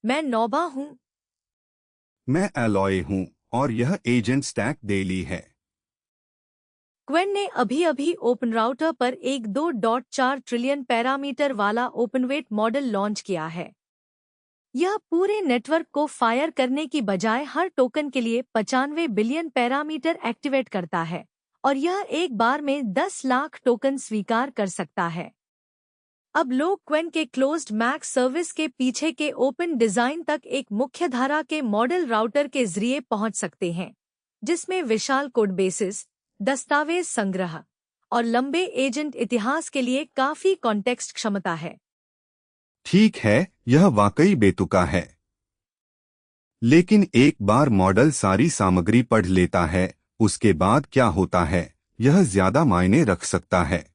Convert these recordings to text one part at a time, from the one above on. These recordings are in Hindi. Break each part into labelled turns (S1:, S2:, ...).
S1: मैं नौबा हूँ।
S2: मैं एलॉय हूँ और यह एजेंट स्टैक डेली है।
S1: क्वेन ने अभी अभी ओपन राउटर पर एक 2.4 ट्रिलियन पैरामीटर वाला ओपनवेट मॉडल लॉन्च किया है। यह पूरे नेटवर्क को फायर करने की बजाय हर टोकन के लिए 95 बिलियन पैरामीटर एक्टिवेट करता है और यह एक बार में 10 लाख टोकन स्वीकार कर सकता है। अब लोग क्वेन के क्लोज्ड मैक सर्विस के पीछे के ओपन डिजाइन तक एक मुख्यधारा के मॉडल राउटर के जरिए पहुंच सकते हैं, जिसमें विशाल कोड बेसिस, दस्तावेज संग्रह और लंबे एजेंट इतिहास के लिए काफी कॉन्टेक्स्ट क्षमता है।
S2: ठीक है, यह वाकई बेतुका है। लेकिन एक बार मॉडल सारी सामग्री पढ़ लेता है, उसके बाद क्या होता है, यह ज्यादा मायने रख सकता है।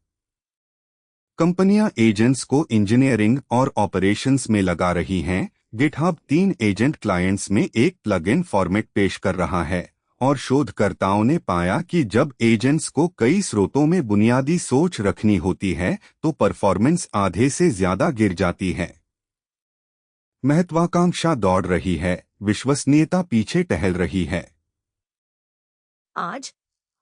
S2: कंपनियां एजेंट्स को इंजीनियरिंग और ऑपरेशंस में लगा रही हैं। गिटहब 3 एजेंट क्लाइंट्स में एक प्लगइन फॉर्मेट पेश कर रहा है और शोधकर्ताओं ने पाया कि जब एजेंट्स को कई स्रोतों में बुनियादी सोच रखनी होती है तो परफॉर्मेंस आधे से ज्यादा गिर जाती है। महत्वाकांक्षा दौड़ रही है, विश्वसनीयता पीछे टहल रही है।
S1: आज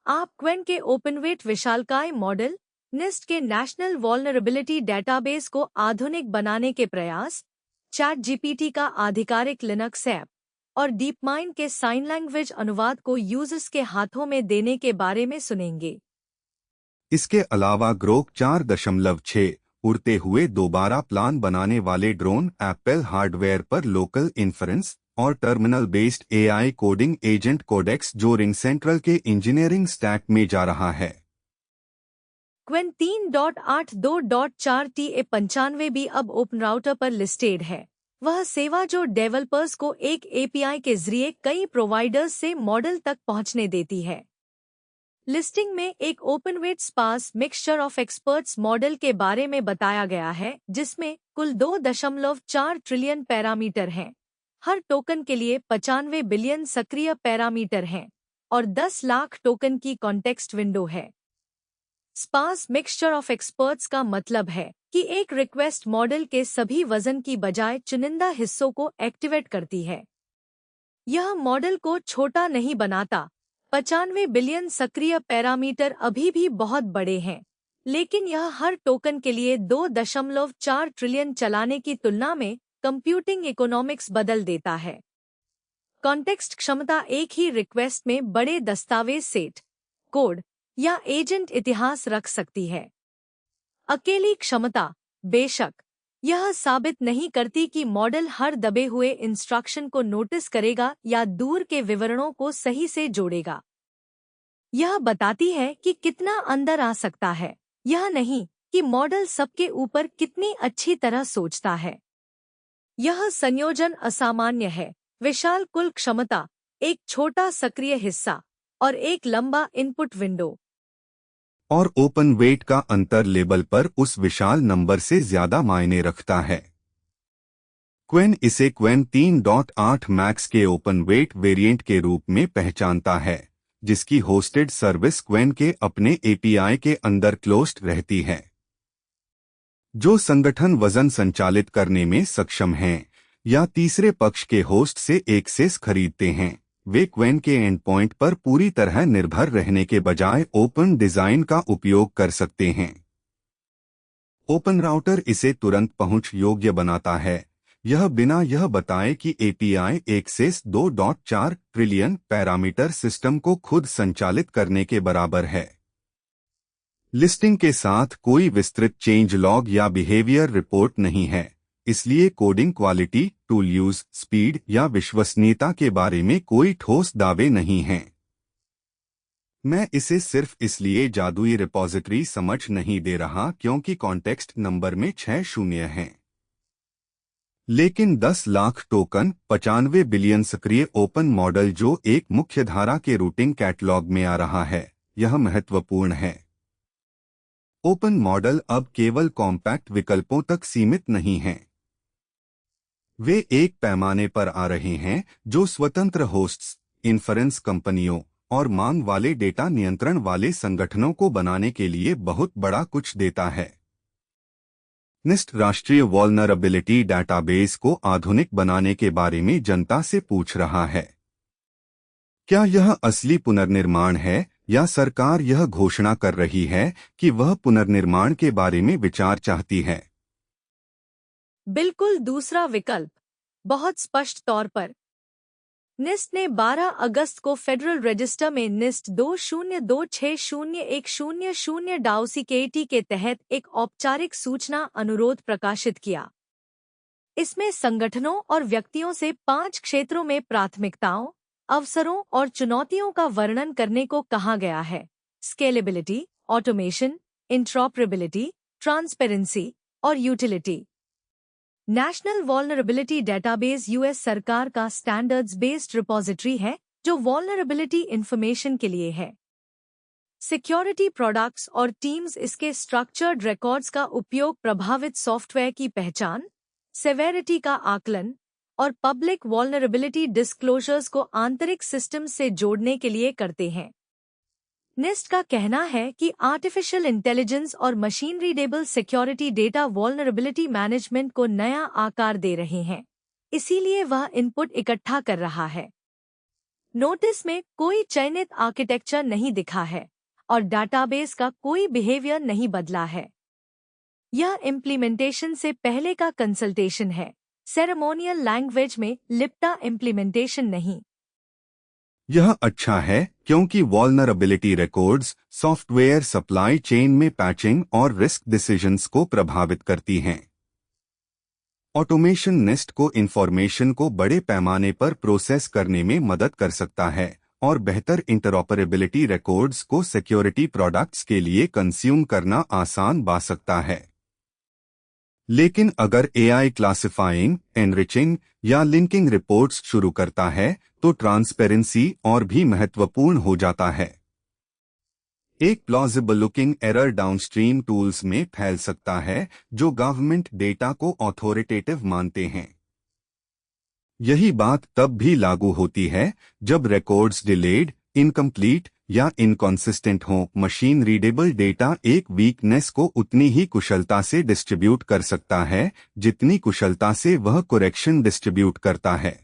S1: आप क्वेन के ओपनवेट विशालकाय मॉडल, निस्ट के नेशनल वल्नरेबिलिटी डेटाबेस को आधुनिक बनाने के प्रयास, चैट जीपीटी का आधिकारिक लिनक्स ऐप और डीपमाइंड के साइन लैंग्वेज अनुवाद को यूजर्स के हाथों में देने के बारे में सुनेंगे।
S2: इसके अलावा ग्रोक 4.6 उड़ते हुए दोबारा प्लान बनाने वाले ड्रोन, एप्पल हार्डवेयर पर लोकल इन्फ्रेंस और terminal based AI coding agent Codex जो रिंग सेंट्रल के इंजीनियरिंग स्टैक में जा रहा है।
S1: क्वेन 3.8.2.4 TA95 भी अब ओपन राउटर पर लिस्टेड है। वह सेवा जो डेवलपर्स को एक एपीआई के जरिए कई प्रोवाइडर्स से मॉडल तक पहुंचने देती है। लिस्टिंग में एक open weight sparse mixture of experts model के बारे में बताया गया है, जिसमें कुल 2.4 ट्रिलियन पैरामीटर हैं। हर टोकन के लिए 95 बिलियन सक्रिय पैरामीटर हैं और 10 लाख टोकन की कॉन्टेक्स्ट विंडो है। स्पार्स मिक्सचर ऑफ एक्सपर्ट्स का मतलब है कि एक रिक्वेस्ट मॉडल के सभी वजन की बजाय चुनिंदा हिस्सों को एक्टिवेट करती है। यह मॉडल को छोटा नहीं बनाता। 95 बिलियन सक्रिय पैरामीटर अभी भी बहुत बड़े हैं, लेकिन यह हर टोकन के लिए 2.4 ट्रिलियन चलाने की तुलना में कंप्यूटिंग इकोनॉमिक्स बदल देता है। कॉन्टेक्स्ट क्षमता एक ही रिक्वेस्ट में बड़े दस्तावेज सेट, कोड या एजेंट इतिहास रख सकती है। अकेली क्षमता, बेशक, यह साबित नहीं करती कि मॉडल हर दबे हुए इंस्ट्रक्शन को नोटिस करेगा या दूर के विवरणों को सही से जोड़ेगा। यह बताती है कि कितना अंदर आ सकता है, यह नहीं कि मॉडल सबके ऊपर कितनी अच्छी तरह सोचता है। यह संयोजन असामान्य है, विशाल कुल क्षमता, एक छोटा सक्रिय हिस्सा और एक लंबा इनपुट विंडो।
S2: और ओपन वेट का अंतर लेबल पर उस विशाल नंबर से ज्यादा मायने रखता है। क्वेन इसे क्वेन 3.8 मैक्स के ओपन वेट वेरिएंट के रूप में पहचानता है, जिसकी होस्टेड सर्विस क्वेन के अपने एपीआई के अंदर क्लोज्ड रहती है। जो संगठन वजन संचालित करने में सक्षम हैं या तीसरे पक्ष के होस्ट से एक्सेस खरीदते हैं, वे क्वेन के एंड पॉइंट पर पूरी तरह निर्भर रहने के बजाय ओपन डिजाइन का उपयोग कर सकते हैं। ओपन राउटर इसे तुरंत पहुंच योग्य बनाता है, यह बिना यह बताए कि API access 2.4 trillion parameter system को खुद संचालित करने के बराबर है। लिस्टिंग के साथ कोई विस्तृत चेंज लॉग या बिहेवियर रिपोर्ट नहीं है, इसलिए coding quality, tool use, speed या विश्वसनीयता के बारे में कोई ठोस दावे नहीं हैं। मैं इसे सिर्फ इसलिए जादुई रिपॉजिटरी समझ नहीं दे रहा क्योंकि कॉन्टेक्स्ट नंबर में 6 शून्य हैं। लेकिन 10 लाख टोकन, 95 बिलियन सक्रिय ओपन मॉडल जो एक मुख्यधारा के रूटिंग कैटलॉग में आ रहा है, यह महत्वपूर्ण है। ओपन मॉडल अब केवल कॉम्पैक्ट विकल्पों तक सीमित नहीं हैं। वे एक पैमाने पर आ रहे हैं जो स्वतंत्र होस्ट्स, इन्फरेंस कंपनियों और मांग वाले डेटा नियंत्रण वाले संगठनों को बनाने के लिए बहुत बड़ा कुछ देता है। निस्ट राष्ट्रीय वल्नरेबिलिटी डेटाबेस को आधुनिक बनाने के बारे में जनता से पूछ रहा है। क्या यह असली पुनर्निर्माण है या सरकार यह घोषणा कर रही है कि वह पुनर्निर्माण के बारे में विचार चाहती है?
S1: बिल्कुल दूसरा विकल्प। बहुत स्पष्ट तौर पर निस्ट ने 12 अगस्त को फेडरल रजिस्टर में निस्ट 20260100 डाउसीकेटी के तहत एक औपचारिक सूचना अनुरोध प्रकाशित किया। इसमें संगठनों और व्यक्तियों से 5 क्षेत्रों में प्राथमिकताओं, अवसरों और चुनौतियों का वर्णन करने को कहा गया है: स्केलेबिलिटी, ऑटोमेशन, इंटरऑपरेबिलिटी, ट्रांसपेरेंसी और utility. National vulnerability database US सरकार का स्टैंडर्ड्स बेस्ड रिपोजिटरी है जो वल्नरेबिलिटी इंफॉर्मेशन के लिए है। सिक्योरिटी प्रोडक्ट्स और टीम्स इसके स्ट्रक्चर्ड रिकॉर्ड्स का उपयोग प्रभावित सॉफ्टवेयर की पहचान, सेवेरिटी का आकलन और पब्लिक वल्नरेबिलिटी डिस्क्लोजर्स को आंतरिक सिस्टम से जोड़ने के लिए करते हैं। निस्ट का कहना है कि आर्टिफिशियल इंटेलिजेंस और machine readable security data vulnerability management को नया आकार दे रहे हैं, इसीलिए वह इनपुट इकट्ठा कर रहा है। नोटिस में कोई चयनित आर्किटेक्चर नहीं दिखा है और डाटाबेस का कोई बिहेवियर नहीं बदला है। यह इम्प्लीमेंटेशन से पहले का कंसल्टेशन है, सेरेमोनियल लैंग्वेज में लिप्टा इम्प्लीमेंटेशन नहीं।
S2: यह अच्छा है क्योंकि vulnerability records software supply chain में पैचिंग और रिस्क डिसीजंस को प्रभावित करती हैं। ऑटोमेशन निस्ट को इंफॉर्मेशन को बड़े पैमाने पर प्रोसेस करने में मदद कर सकता है और बेहतर इंटरऑपरेबिलिटी रिकॉर्ड्स को सिक्योरिटी प्रोडक्ट्स के लिए कंज्यूम करना आसान बना सकता है। लेकिन अगर एआई क्लासिफाइंग, एनरिचिंग या लिंकिंग रिपोर्ट्स शुरू करता है तो ट्रांसपेरेंसी और भी महत्वपूर्ण हो जाता है। एक plausible looking error downstream tools में फैल सकता है जो गवर्नमेंट डेटा को ऑथोरिटेटिव मानते हैं। यही बात तब भी लागू होती है जब रिकॉर्ड्स डिलेड, इनकम्प्लीट या इनकॉन्सिस्टेंट हो। मशीन रीडेबल डेटा एक वीकनेस को उतनी ही कुशलता से डिस्ट्रीब्यूट कर सकता है जितनी कुशलता से वह करेक्शन डिस्ट्रीब्यूट करता है।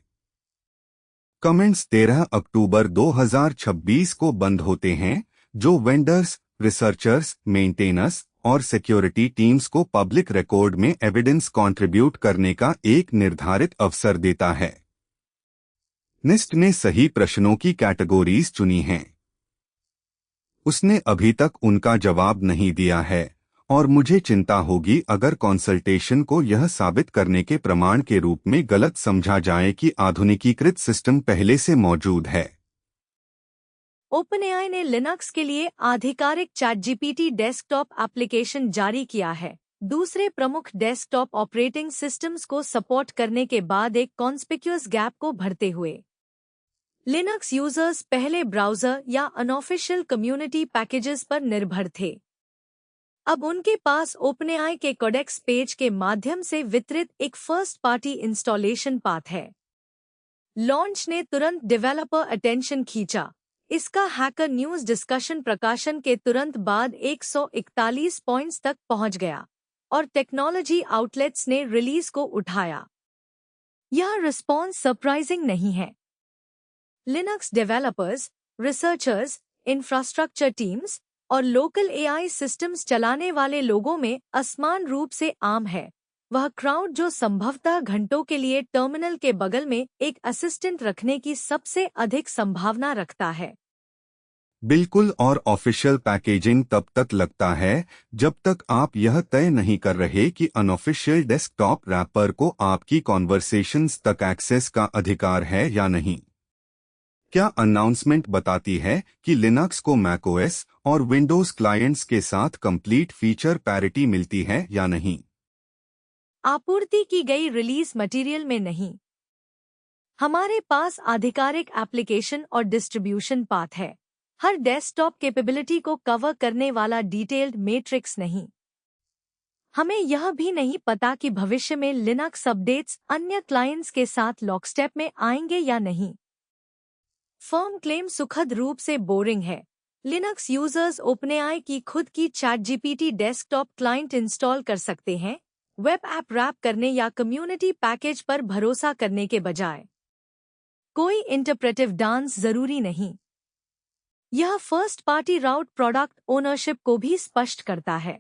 S2: कमेंट्स 13 अक्टूबर 2026 को बंद होते हैं, जो वेंडर्स, रिसर्चर्स, मेंटेनर्स और सिक्योरिटी टीम्स को पब्लिक रिकॉर्ड में एविडेंस कंट्रीब्यूट करने का एक निर्धारित अवसर देता है। निस्ट ने सही प्रश्नों की कैटेगोरीज चुनी हैं। उसने अभी तक उनका जवाब नहीं दिया है और मुझे चिंता होगी अगर कंसल्टेशन को यह साबित करने के प्रमाण के रूप में गलत समझा जाए कि आधुनिकीकृत सिस्टम पहले से मौजूद है।
S1: ओपनएआई ने लिनक्स के लिए आधिकारिक चैटजीपीटी डेस्कटॉप एप्लीकेशन जारी किया है, दूसरे प्रमुख डेस्कटॉप ऑपरेटिंग सिस्टम्स को सपोर्ट करने के बाद एक कॉन्स्पिक्यूअस गैप को भरते हुए। लिनक्स यूजर्स पहले ब्राउज़र या अनऑफिशियल कम्युनिटी पैकेजेस पर निर्भर थे। अब उनके पास ओपनएआई के कोडेक्स पेज के माध्यम से वितरित एक फर्स्ट पार्टी इंस्टॉलेशन पाथ है। लॉन्च ने तुरंत डेवलपर अटेंशन खींचा। इसका हैकर न्यूज़ डिस्कशन प्रकाशन के तुरंत बाद 141 पॉइंट्स तक पहुंच गया और टेक्नोलॉजी आउटलेट्स ने रिलीज को उठाया। यह रिस्पॉन्स सरप्राइजिंग नहीं है। Linux developers, researchers, infrastructure teams और लोकल एआई सिस्टम्स चलाने वाले लोगों में असमान रूप से आम है। वह क्राउड जो संभवतः घंटों के लिए टर्मिनल के बगल में एक असिस्टेंट रखने की सबसे अधिक संभावना रखता है।
S2: बिल्कुल, और ऑफिशियल पैकेजिंग तब तक लगता है जब तक आप यह तय नहीं कर रहे कि अनऑफिशियल डेस्कटॉप रैपर को आपकी कॉन्वर्सेशंस तक एक्सेस का अधिकार है या नहीं। क्या अनाउंसमेंट बताती है कि लिनक्स को मैकओएस और विंडोज क्लाइंट्स के साथ कंप्लीट फीचर पैरिटी मिलती है या नहीं?
S1: आपूर्ति की गई रिलीज मटेरियल में नहीं। हमारे पास आधिकारिक एप्लीकेशन और डिस्ट्रीब्यूशन पाथ है, हर डेस्कटॉप कैपेबिलिटी को कवर करने वाला डिटेल्ड मैट्रिक्स नहीं। हमें यह भी नहीं पता कि भविष्य में लिनक्स अपडेट्स अन्य क्लाइंट्स के साथ लॉकस्टेप में आएंगे या नहीं। फर्म क्लेम सुखद रूप से बोरिंग है। लिनक्स यूजर्स ओपनएआई की खुद की चैटजीपीटी डेस्कटॉप क्लाइंट इंस्टॉल कर सकते हैं, वेब ऐप रैप करने या कम्युनिटी पैकेज पर भरोसा करने के बजाय। कोई इंटरप्रेटिव डांस जरूरी नहीं। यह फर्स्ट पार्टी राउट प्रोडक्ट ओनरशिप को भी स्पष्ट करता है।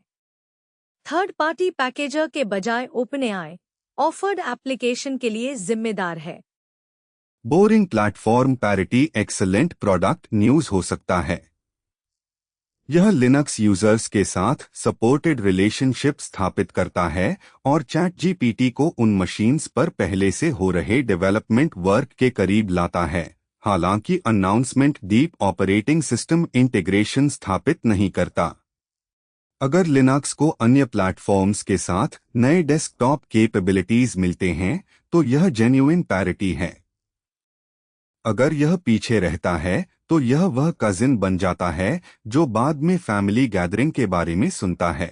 S1: थर्ड पार्टी पैकेजर के बजाय ओपनएआई ऑफर्ड एप्लीकेशन के लिए जिम्मेदार है।
S2: Boring platform parity excellent product news हो सकता है। यह लिनक्स यूजर्स के साथ सपोर्टेड रिलेशनशिप स्थापित करता है और चैट जीपीटी को उन मशीन्स पर पहले से हो रहे डेवलपमेंट वर्क के करीब लाता है। हालांकि announcement deep operating system integration स्थापित नहीं करता। अगर लिनक्स को अन्य प्लेटफॉर्म्स के साथ नए डेस्कटॉप कैपेबिलिटीज मिलते हैं तो यह जेन्युइन पैरिटी है। अगर यह पीछे रहता है तो यह वह कजिन बन जाता है जो बाद में फैमिली गैदरिंग के बारे में सुनता है।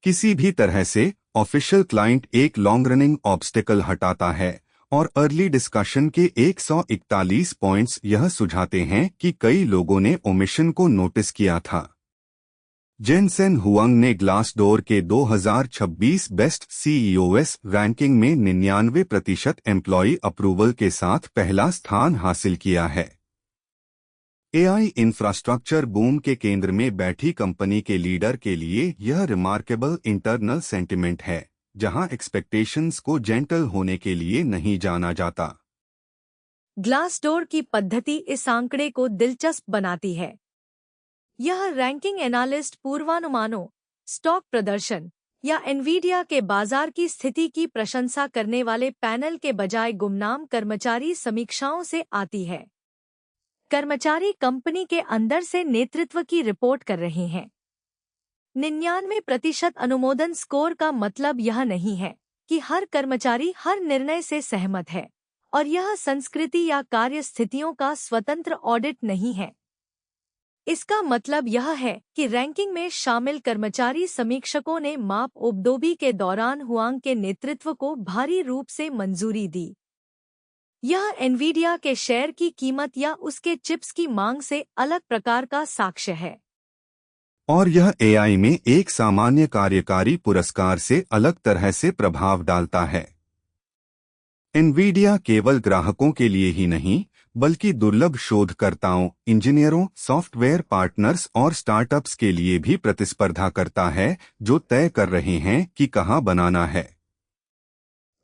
S2: किसी भी तरह से ऑफिशियल क्लाइंट एक लॉन्ग रनिंग ऑब्स्टिकल हटाता है और अर्ली डिस्कशन के 141 पॉइंट्स यह सुझाते हैं कि कई लोगों ने ओमिशन को नोटिस किया था। जेनसेन हुआंग ने ग्लासडोर के 2026 बेस्ट सीईओएस रैंकिंग में 99% एम्प्लॉय अप्रूवल के साथ पहला स्थान हासिल किया है। एआई इंफ्रास्ट्रक्चर बूम के केंद्र में बैठी कंपनी के लीडर के लिए यह रिमार्केबल इंटरनल सेंटिमेंट है, जहां एक्सपेक्टेशंस को जेंटल होने के लिए नहीं जाना जाता।
S1: ग्लासडोर की पद्धति इस आंकड़े को दिलचस्प बनाती है। यह रैंकिंग एनालिस्ट पूर्वानुमानों, स्टॉक प्रदर्शन या एनवीडिया के बाजार की स्थिति की प्रशंसा करने वाले पैनल के बजाय गुमनाम कर्मचारी समीक्षाओं से आती है। कर्मचारी कंपनी के अंदर से नेतृत्व की रिपोर्ट कर रहे हैं। 99% अनुमोदन स्कोर का मतलब यह नहीं है कि हर कर्मचारी हर निर्णय से सहमत है, और यह संस्कृति या कार्य स्थितियों का स्वतंत्र ऑडिट नहीं है। इसका मतलब यह है कि रैंकिंग में शामिल कर्मचारी समीक्षकों ने माप उपदोबी के दौरान हुआंग के नेतृत्व को भारी रूप से मंजूरी दी। यह एनवीडिया के शेयर की कीमत या उसके चिप्स की मांग से अलग प्रकार का साक्ष्य है।
S2: और यह एआई में एक सामान्य कार्यकारी पुरस्कार से अलग तरह से प्रभाव डालता है। एनवीडिया केवल ग्राहकों के लिए ही नहीं, बल्कि दुर्लभ शोधकर्ताओं, इंजीनियरों, सॉफ्टवेयर पार्टनर्स और स्टार्टअप्स के लिए भी प्रतिस्पर्धा करता है, जो तय कर रहे हैं कि कहां बनाना है।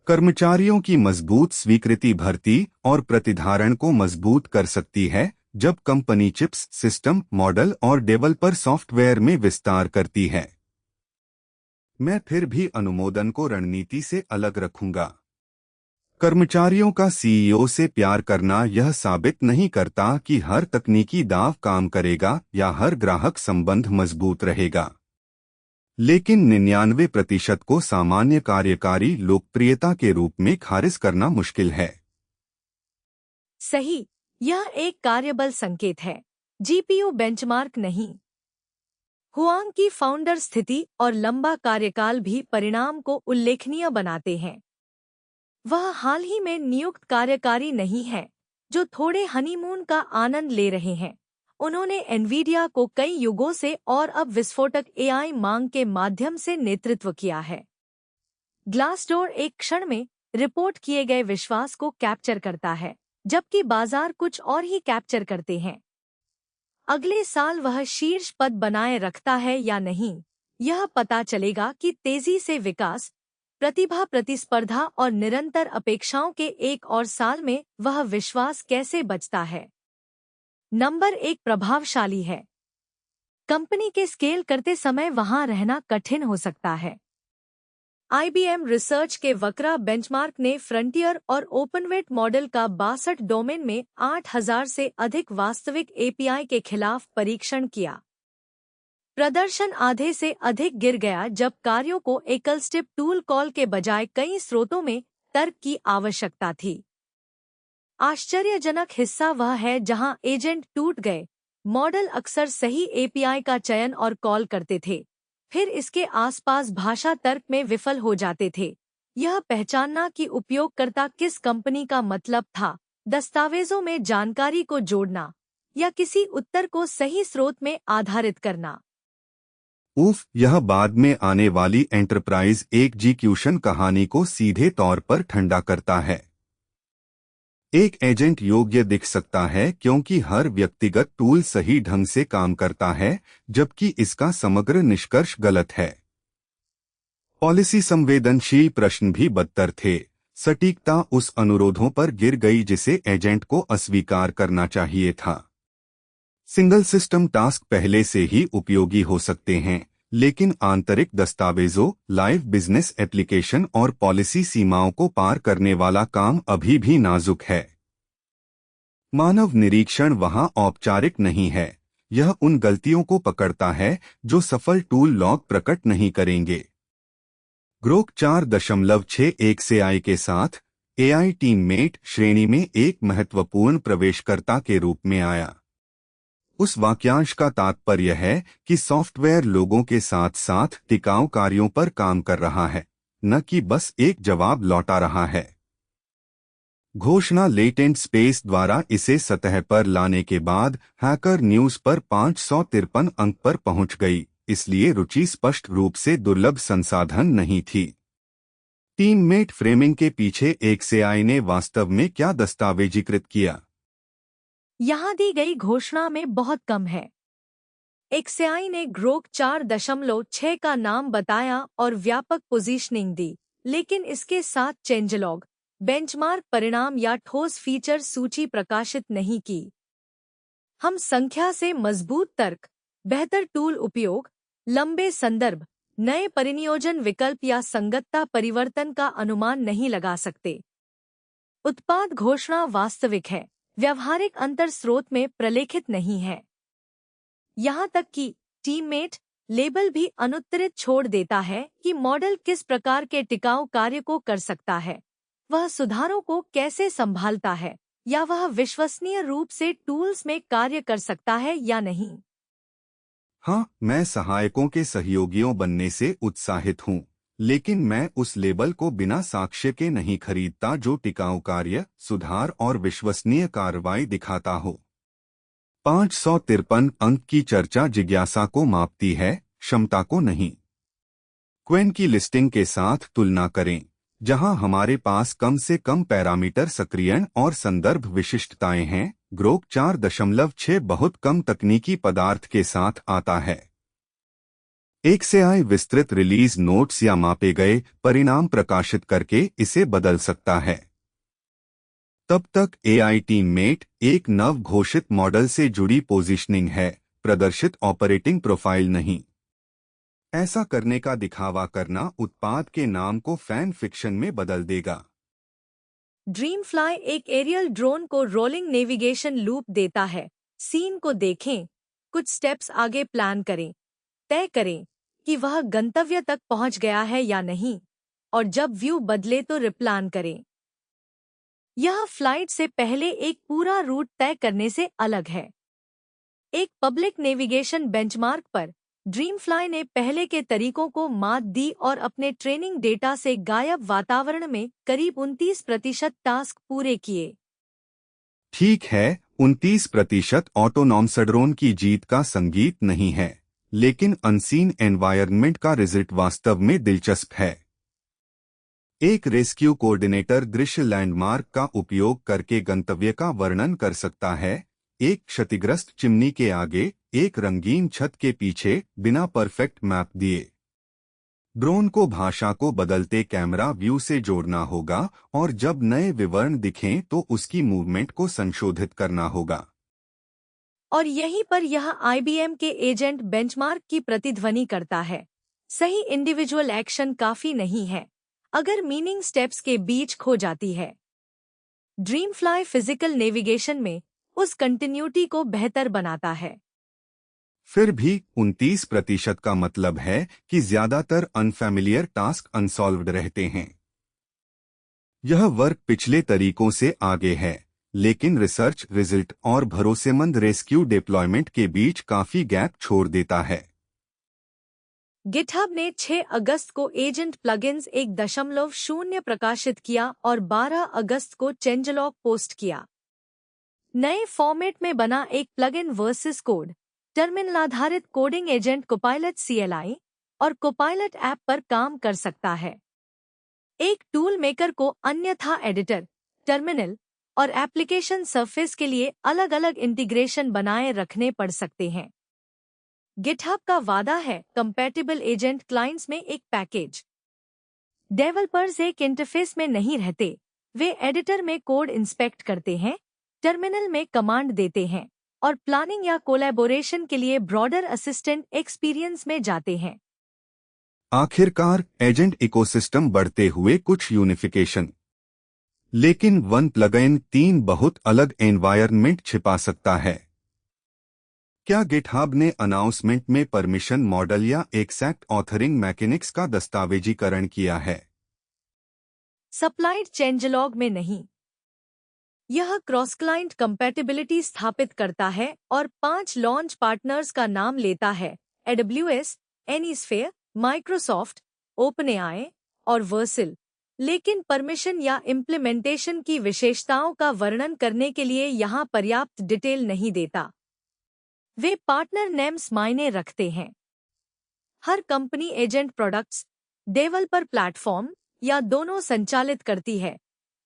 S2: कर्मचारियों की मजबूत स्वीकृति भर्ती और प्रतिधारण को मजबूत कर सकती है, जब कंपनी चिप्स, सिस्टम, मॉडल और डेवलपर सॉफ्टवेयर में विस्तार करती है। मैं फिर भी अनुमोदन को रणनीति से अलग रखूंगा। कर्मचारियों का सीईओ से प्यार करना यह साबित नहीं करता कि हर तकनीकी दाव काम करेगा या हर ग्राहक संबंध मजबूत रहेगा, लेकिन 99% को सामान्य कार्यकारी लोकप्रियता के रूप में खारिज करना मुश्किल है।
S1: सही, यह एक कार्यबल संकेत है, जीपीयू बेंचमार्क नहीं। हुआंग की फाउंडर स्थिति और लंबा कार्यकाल भी परिणाम को उल्लेखनीय बनाते हैं। वह हाल ही में नियुक्त कार्यकारी नहीं है जो थोड़े हनीमून का आनंद ले रहे हैं। उन्होंने एनवीडिया को कई युगों से और अब विस्फोटक एआई मांग के माध्यम से नेतृत्व किया है। ग्लासडोर एक क्षण में रिपोर्ट किए गए विश्वास को कैप्चर करता है, जबकि बाजार कुछ और ही कैप्चर करते हैं। अगले साल वह शीर्ष पद बनाए रखता है या नहीं, यह पता चलेगा कि तेजी से विकास, प्रतिभा, प्रतिस्पर्धा और निरंतर अपेक्षाओं के एक और साल में वह विश्वास कैसे बचता है। नंबर 1 प्रभावशाली है। कंपनी के स्केल करते समय वहां रहना कठिन हो सकता है। IBM रिसर्च के वक्रा बेंचमार्क ने फ्रंटियर और ओपनवेट मॉडल का 62 डोमेन में 8000 से अधिक वास्तविक API के खिलाफ परीक्षण किया। प्रदर्शन आधे से अधिक गिर गया जब कार्यों को एकल स्टेप टूल कॉल के बजाय कई स्रोतों में तर्क की आवश्यकता थी। आश्चर्यजनक हिस्सा वह है जहां एजेंट टूट गए। मॉडल अक्सर सही API का चयन और कॉल करते थे, फिर इसके आसपास भाषा तर्क में विफल हो जाते थे। यह पहचानना कि उपयोगकर्ता किस कंपनी का मतलब था, दस्तावेजों में जानकारी को जोड़ना या किसी उत्तर को सही स्रोत में आधारित करना।
S2: उफ, यह बाद में आने वाली एंटरप्राइज एग्जीक्यूशन कहानी को सीधे तौर पर ठंडा करता है। एक एजेंट योग्य दिख सकता है क्योंकि हर व्यक्तिगत टूल सही ढंग से काम करता है, जबकि इसका समग्र निष्कर्ष गलत है। पॉलिसी संवेदनशील प्रश्न भी बदतर थे। सटीकता उस अनुरोधों पर गिर गई जिसे एजेंट को अस्वीकार करना चाहिए था। सिंगल सिस्टम टास्क पहले से ही उपयोगी हो सकते हैं, लेकिन आंतरिक दस्तावेजों, लाइव बिजनेस एप्लीकेशन और पॉलिसी सीमाओं को पार करने वाला काम अभी भी नाजुक है। मानव निरीक्षण वहां औपचारिक नहीं है। यह उन गलतियों को पकड़ता है जो सफल टूल लॉग प्रकट नहीं करेंगे। ग्रोक 4.61 से आई के साथ एआई टीममेट श्रेणी में एक महत्वपूर्ण प्रवेशकर्ता के रूप में आया। उस वाक्यांश का तात्पर्य है कि सॉफ्टवेयर लोगों के साथ साथ टिकाऊ कार्यों पर काम कर रहा है, न कि बस एक जवाब लौटा रहा है। घोषणा लेटेंट स्पेस द्वारा इसे सतह पर लाने के बाद हैकर न्यूज पर 553 अंक पर पहुंच गई, इसलिए रुचि स्पष्ट रूप से दुर्लभ संसाधन नहीं थी। टीममेट फ्रेमिंग के पीछे एक्सएआई ने वास्तव में क्या दस्तावेजीकृत किया?
S1: यहाँ दी गई घोषणा में बहुत कम है। एक्सएआई ने ग्रोक 4.6 का नाम बताया और व्यापक पोजीशनिंग दी, लेकिन इसके साथ चेंजलॉग, बेंचमार्क परिणाम या ठोस फीचर सूची प्रकाशित नहीं की। हम संख्या से मजबूत तर्क, बेहतर टूल उपयोग, लंबे संदर्भ, नए परिनियोजन विकल्प या संगतता परिवर्तन का अनुमान नहीं लगा सकते। उत्पाद घोषणा वास्तविक है, व्यावहारिक अंतर स्रोत में प्रलेखित नहीं है। यहाँ तक कि टीममेट लेबल भी अनुत्तरित छोड़ देता है कि मॉडल किस प्रकार के टिकाऊ कार्य को कर सकता है, वह सुधारों को कैसे संभालता है, या वह विश्वसनीय रूप से टूल्स में कार्य कर सकता है या नहीं।
S2: हाँ, मैं सहायकों के सहयोगियों बनने से उत्साहित हूँ, लेकिन मैं उस लेबल को बिना साक्ष्य के नहीं खरीदता जो टिकाऊ कार्य, सुधार और विश्वसनीय कार्रवाई दिखाता हो। 553 अंक की चर्चा जिज्ञासा को मापती है, क्षमता को नहीं। क्वेन की लिस्टिंग के साथ तुलना करें, जहां हमारे पास कम से कम पैरामीटर सक्रियण और संदर्भ विशिष्टताएं हैं। ग्रोक 4.6 बहुत कम तकनीकी पदार्थ के साथ आता है। एक्सएआई विस्तृत रिलीज नोट्स या मापे गए परिणाम प्रकाशित करके इसे बदल सकता है। तब तक एआई टीममेट एक नव घोषित मॉडल से जुड़ी पोजीशनिंग है, प्रदर्शित ऑपरेटिंग प्रोफाइल नहीं। ऐसा करने का दिखावा करना उत्पाद के नाम को फैन फिक्शन में बदल देगा।
S1: ड्रीमफ्लाई एक एरियल ड्रोन को रोलिंग नेविगेशन लूप देता है। सीन को देखें, कुछ स्टेप्स आगे प्लान करें, तय करें कि वह गंतव्य तक पहुंच गया है या नहीं, और जब व्यू बदले तो रिप्लान करें। यह फ्लाइट से पहले एक पूरा रूट तय करने से अलग है। एक पब्लिक नेविगेशन बेंचमार्क पर ड्रीमफ्लाई ने पहले के तरीकों को मात दी और अपने ट्रेनिंग डेटा से गायब वातावरण में करीब 29% टास्क पूरे किए।
S2: ठीक है, 29% ऑटोनॉमस ड्रोन की जीत का संगीत नहीं है, लेकिन अनसीन एनवायरनमेंट का रिजल्ट वास्तव में दिलचस्प है। एक रेस्क्यू कोऑर्डिनेटर दृश्य लैंडमार्क का उपयोग करके गंतव्य का वर्णन कर सकता है, एक क्षतिग्रस्त चिमनी के आगे, एक रंगीन छत के पीछे, बिना परफेक्ट मैप दिए। ड्रोन को भाषा को बदलते कैमरा व्यू से जोड़ना होगा और जब नए विवरण दिखें तो उसकी मूवमेंट को संशोधित करना होगा।
S1: और यहीं पर यह आईबीएम के एजेंट बेंचमार्क की प्रतिध्वनि करता है। सही इंडिविजुअल एक्शन काफी नहीं है अगर मीनिंग स्टेप्स के बीच खो जाती है। ड्रीमफ्लाई फिजिकल नेविगेशन में उस कंटिन्यूटी को बेहतर बनाता है।
S2: फिर भी 29% का मतलब है कि ज्यादातर अनफैमिलियर टास्क अनसॉल्व्ड रहते हैं। यह वर्क पिछले तरीकों से आगे है, लेकिन रिसर्च रिजल्ट और भरोसेमंद रेस्क्यू डिप्लॉयमेंट के बीच काफी गैप छोड़ देता है।
S1: गिटहब ने 6 अगस्त को एजेंट प्लगइन्स 1.0 प्रकाशित किया और 12 अगस्त को चेंजलॉग पोस्ट किया। नए फॉर्मेट में बना एक प्लगइन वर्सेस कोड टर्मिनल आधारित कोडिंग एजेंट कोपायलट CLI और कोपायलट ऐप पर काम कर सकता है। एक टूल मेकर को अन्यथा एडिटर, टर्मिनल और एप्लीकेशन सरफेस के लिए अलग अलग इंटीग्रेशन बनाए रखने पड़ सकते हैं। गिटहब का वादा है कंपैटिबल एजेंट क्लाइंट्स में एक पैकेज। डेवलपर्स एक इंटरफेस में नहीं रहते, वे एडिटर में कोड इंस्पेक्ट करते हैं, टर्मिनल में कमांड देते हैं और प्लानिंग या कोलैबोरेशन के लिए ब्रॉडर असिस्टेंट एक्सपीरियंस में जाते हैं।
S2: आखिरकार एजेंट इकोसिस्टम बढ़ते हुए कुछ यूनिफिकेशन, लेकिन वन प्लगइन 3 बहुत अलग एनवायरनमेंट छिपा सकता है। क्या गिटहब ने अनाउंसमेंट में परमिशन मॉडल या एक्सैक्ट ऑथरिंग मैकेनिक्स का दस्तावेजीकरण किया है?
S1: सप्लाइड चेंजलॉग में नहीं। यह क्रॉस क्लाइंट कंपैटिबिलिटी स्थापित करता है और 5 लॉन्च पार्टनर्स का नाम लेता है: AWS, एनीस्फेयर, माइक्रोसॉफ्ट, ओपनएआई और वर्सिल, लेकिन परमिशन या इम्प्लीमेंटेशन की विशेषताओं का वर्णन करने के लिए यहाँ पर्याप्त डिटेल नहीं देता। वे पार्टनर नेम्स मायने रखते हैं। हर company agent products, developer platform या दोनों संचालित करती है,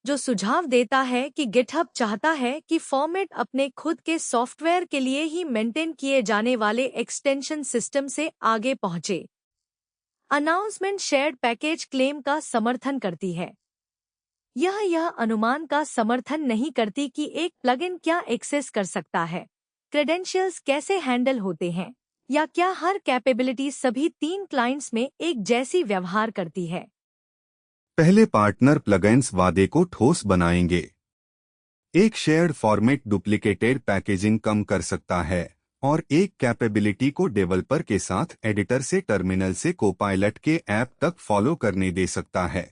S1: जो सुझाव देता है कि गिटहब चाहता है कि फॉर्मेट अपने खुद के सॉफ्टवेयर के लिए ही मेंटेन किए जाने वाले एक्सटेंशन सिस्टम से आगे पहुंचे। अनाउंसमेंट शेयर्ड पैकेज क्लेम का समर्थन करती है। यह अनुमान का समर्थन नहीं करती कि एक प्लगइन क्या एक्सेस कर सकता है, क्रेडेंशियल्स कैसे हैंडल होते हैं, या क्या हर कैपेबिलिटी सभी 3 क्लाइंट्स में एक जैसी व्यवहार करती है।
S2: पहले पार्टनर प्लगइन्स वादे को ठोस बनाएंगे। एक शेयर्ड फॉर्मेट डुप्लीकेटेड पैकेजिंग कम कर सकता है और एक कैपेबिलिटी को डेवलपर के साथ एडिटर से टर्मिनल से कोपायलट के ऐप तक फॉलो करने दे सकता है।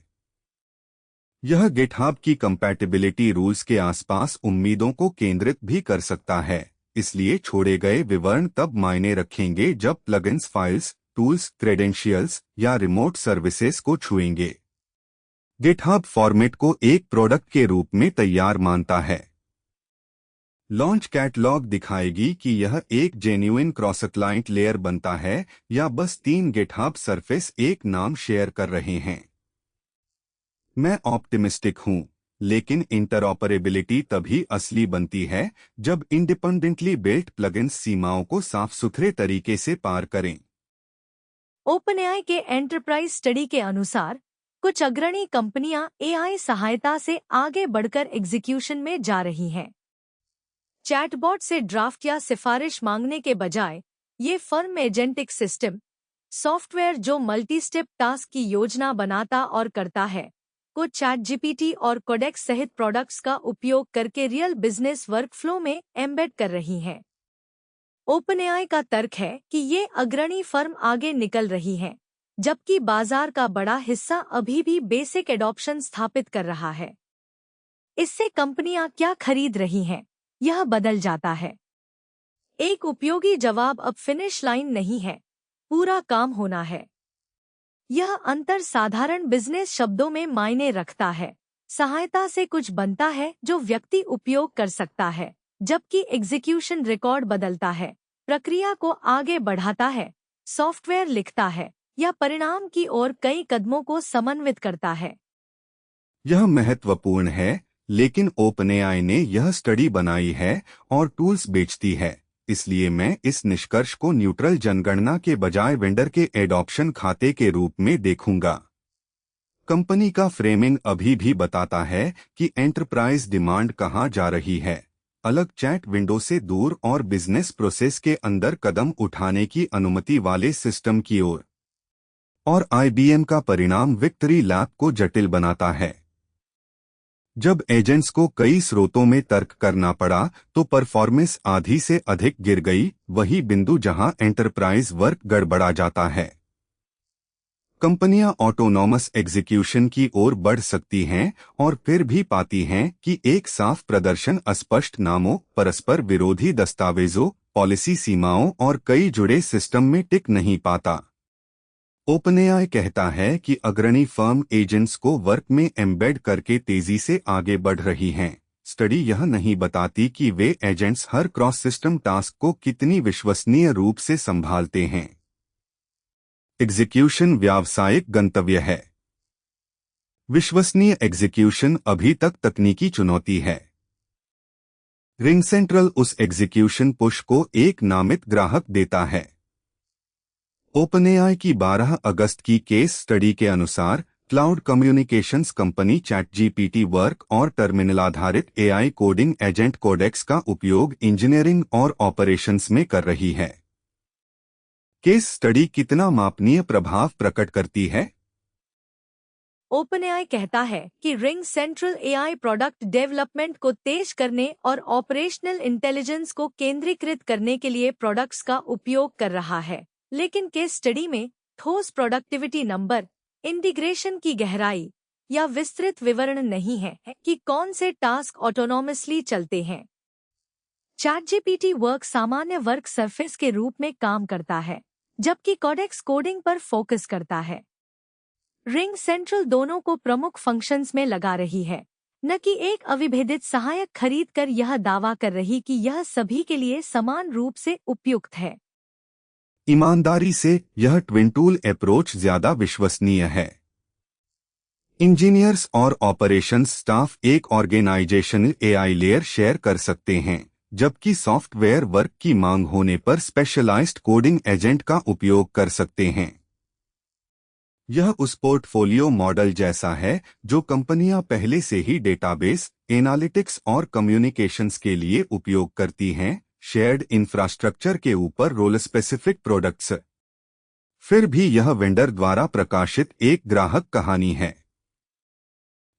S2: यह गिटहब की कंपैटिबिलिटी रूल्स के आसपास उम्मीदों को केंद्रित भी कर सकता है, इसलिए छोड़े गए विवरण तब मायने रखेंगे जब प्लगइन्स फाइल्स, टूल्स, क्रेडेंशियल्स या रिमोट सर्विसेज को छुएंगे। गिटहब फॉर्मेट को एक प्रोडक्ट के रूप में तैयार मानता है। लॉन्च कैटलॉग दिखाएगी कि यह एक जेन्युइन क्रॉस क्लाइंट लेयर बनता है या बस 3 गिटहब सरफेस एक नाम शेयर कर रहे हैं। मैं ऑप्टिमिस्टिक हूं, लेकिन इंटरऑपरेबिलिटी तभी असली बनती है जब इंडिपेंडेंटली बिल्ट प्लगइन्स सीमाओं को साफ सुथरे तरीके से पार करें।
S1: ओपनएआई के एंटरप्राइज स्टडी के अनुसार कुछ अग्रणी कंपनियां AI सहायता से आगे बढ़कर एग्जीक्यूशन में जा रही हैं। चैटबॉट से ड्राफ्ट या सिफारिश मांगने के बजाय ये फर्म एजेंटिक सिस्टम सॉफ्टवेयर जो मल्टी स्टेप टास्क की योजना बनाता और करता है को ChatGPT और कोडेक्स सहित प्रोडक्ट्स का उपयोग करके रियल बिजनेस वर्कफ्लो में एम्बेड कर रही हैं। ओपनएआई का तर्क है कि ये अग्रणी फर्म आगे निकल रही हैं, जबकि बाजार का बड़ा हिस्सा अभी भी बेसिक एडॉप्शन स्थापित कर रहा है। इससे कंपनियां क्या खरीद रही हैं, यह बदल जाता है। एक उपयोगी जवाब अब फिनिश लाइन नहीं है, पूरा काम होना है। यह अंतर साधारण बिजनेस शब्दों में मायने रखता है। सहायता से कुछ बनता है जो व्यक्ति उपयोग कर सकता है, जबकि एग्जीक्यूशन रिकॉर्ड बदलता है, प्रक्रिया को आगे बढ़ाता है, सॉफ्टवेयर लिखता है या परिणाम की ओर कई कदमों को समन्वित करता है।
S2: यह महत्वपूर्ण है, लेकिन ओपनएआई ने यह स्टडी बनाई है और टूल्स बेचती है, इसलिए मैं इस निष्कर्ष को न्यूट्रल जनगणना के बजाय वेंडर के एडॉप्शन खाते के रूप में देखूंगा। कंपनी का फ्रेमिंग अभी भी बताता है कि एंटरप्राइज डिमांड कहां जा रही है, अलग चैट विंडो से दूर और बिजनेस प्रोसेस के अंदर कदम उठाने की अनुमति वाले सिस्टम की ओर। और IBM का परिणाम विक्ट्री लैब को जटिल बनाता है। जब एजेंट्स को कई स्रोतों में तर्क करना पड़ा तो परफॉर्मेंस आधी से अधिक गिर गई, वही बिंदु जहां एंटरप्राइज वर्क गड़बड़ा जाता है। कंपनियां ऑटोनॉमस एग्जीक्यूशन की ओर बढ़ सकती हैं और फिर भी पाती हैं कि एक साफ प्रदर्शन अस्पष्ट नामों, परस्पर विरोधी दस्तावेजों, पॉलिसी सीमाओं और कई जुड़े सिस्टम में टिक नहीं पाता। ओपनएआई कहता है कि अग्रणी फर्म एजेंट्स को वर्क में एम्बेड करके तेजी से आगे बढ़ रही हैं, स्टडी यह नहीं बताती कि वे एजेंट्स हर क्रॉस सिस्टम टास्क को कितनी विश्वसनीय रूप से संभालते हैं। एग्जीक्यूशन व्यावसायिक गंतव्य है। विश्वसनीय एग्जीक्यूशन अभी तक तकनीकी चुनौती है। रिंग सेंट्रल उस एग्जीक्यूशन पुश को एक नामित ग्राहक देता है। ओपनएआई की 12 अगस्त की केस स्टडी के अनुसार cloud communications company ChatGPT work और टर्मिनल आधारित एआई कोडिंग एजेंट कोडेक्स का उपयोग इंजीनियरिंग और ऑपरेशंस में कर रही है। केस स्टडी कितना मापनीय प्रभाव प्रकट करती है?
S1: ओपनएआई कहता है कि ring central AI product development को तेज करने और ऑपरेशनल इंटेलिजेंस को केंद्रीकृत करने के लिए प्रोडक्ट्स का उपयोग कर रहा है, लेकिन केस स्टडी में ठोस प्रोडक्टिविटी नंबर, इंटीग्रेशन की गहराई या विस्तृत विवरण नहीं है कि कौन से टास्क ऑटोनॉमसली चलते हैं। चैटजीपीटी वर्क सामान्य वर्क सरफेस के रूप में काम करता है, जबकि कोडेक्स कोडिंग पर फोकस करता है। रिंग सेंट्रल दोनों को प्रमुख फंक्शंस में लगा रही है, न कि एक अविभेदित सहायक खरीदकर यह दावा कर रही कि यह सभी के लिए समान रूप से उपयुक्त है।
S2: ईमानदारी से यह ट्विन टूल अप्रोच ज्यादा विश्वसनीय है। इंजीनियर्स और ऑपरेशंस स्टाफ एक ऑर्गेनाइजेशनल एआई लेयर शेयर कर सकते हैं, जबकि सॉफ्टवेयर वर्क की मांग होने पर स्पेशलाइज्ड कोडिंग एजेंट का उपयोग कर सकते हैं। यह उस पोर्टफोलियो मॉडल जैसा है जो कंपनियां पहले से ही डेटाबेस, एनालिटिक्स और कम्युनिकेशंस के लिए उपयोग करती हैं, शेयर्ड इंफ्रास्ट्रक्चर के ऊपर रोल स्पेसिफिक प्रोडक्ट्स। फिर भी यह वेंडर द्वारा प्रकाशित एक ग्राहक कहानी है।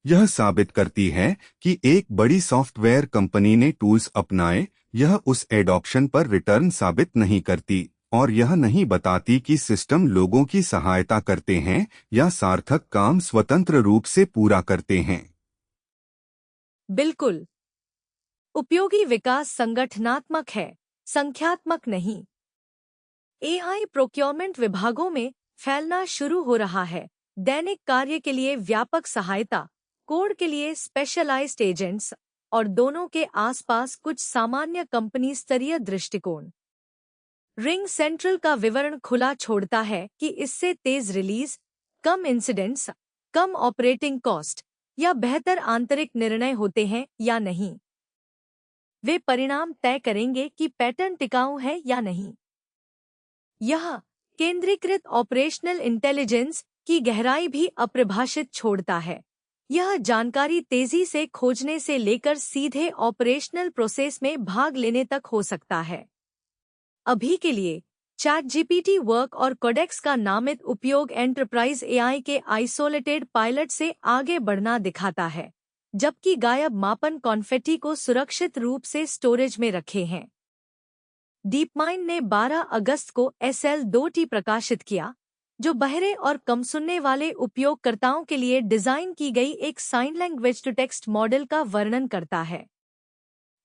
S2: यह साबित करती है कि एक बड़ी सॉफ्टवेयर कंपनी ने टूल्स अपनाए, यह उस एडॉप्शन पर रिटर्न साबित नहीं करती, और यह नहीं बताती कि सिस्टम लोगों की सहायता करते हैं या सार्थक काम स्वतंत्र रूप से पूरा करते हैं।
S1: बिल्कुल। उपयोगी विकास संगठनात्मक है, संख्यात्मक नहीं। एआई प्रोक्योरमेंट विभागों में फैलना शुरू हो रहा है। दैनिक कार्य के लिए व्यापक सहायता, कोड के लिए स्पेशलाइज्ड एजेंट्स और दोनों के आसपास कुछ सामान्य कंपनी स्तरीय दृष्टिकोण। रिंग सेंट्रल का विवरण खुला छोड़ता है कि इससे तेज रिलीज, कम इंसिडेंट्स, कम ऑपरेटिंग कॉस्ट या बेहतर आंतरिक निर्णय होते हैं या नहीं। वे परिणाम तय करेंगे कि पैटर्न टिकाऊ है या नहीं। यह केंद्रीकृत ऑपरेशनल इंटेलिजेंस की गहराई भी अपरिभाषित छोड़ता है। यह जानकारी तेजी से खोजने से लेकर सीधे ऑपरेशनल प्रोसेस में भाग लेने तक हो सकता है। अभी के लिए चैटजीपीटी वर्क और कोडेक्स का नामित उपयोग एंटरप्राइज एआई के आइसोलेटेड पायलट से आगे बढ़ना दिखाता है, जबकि गायब मापन कॉन्फेटी को सुरक्षित रूप से स्टोरेज में रखे हैं। डीपमाइंड ने 12 अगस्त को SL2T प्रकाशित किया, जो बहरे और कम सुनने वाले उपयोगकर्ताओं के लिए डिजाइन की गई एक sign language to text model का वर्णन करता है।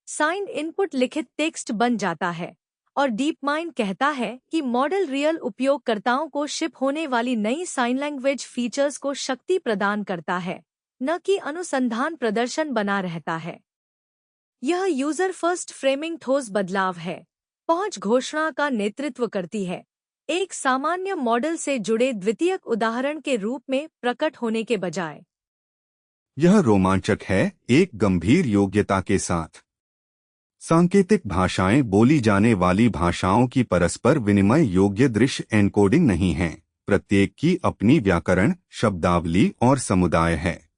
S1: साइंड इनपुट लिखित टेक्स्ट बन जाता है, और डीपमाइंड कहता है कि मॉडल रियल उपयोगकर्ताओं को शिप होने वाली नई साइन लैंग्वेज फीचर्स को शक्ति प्रदान करता है, न कि अनुसंधान प्रदर्शन बना रहता है। यह यूजर फर्स्ट फ्रेमिंग ठोस बदलाव है, पहुंच घोषणा का नेतृत्व करती है, एक सामान्य मॉडल से जुड़े द्वितीयक उदाहरण के रूप में प्रकट होने के बजाय।
S2: यह रोमांचक है, एक गंभीर योग्यता के साथ। सांकेतिक भाषाएं बोली जाने वाली भाषाओं की परस्पर विनिमय योग्य दृश्य एन्कोडिंग नहीं है। प्रत्येक की अपनी व्याकरण, शब्दावली और समुदाय है।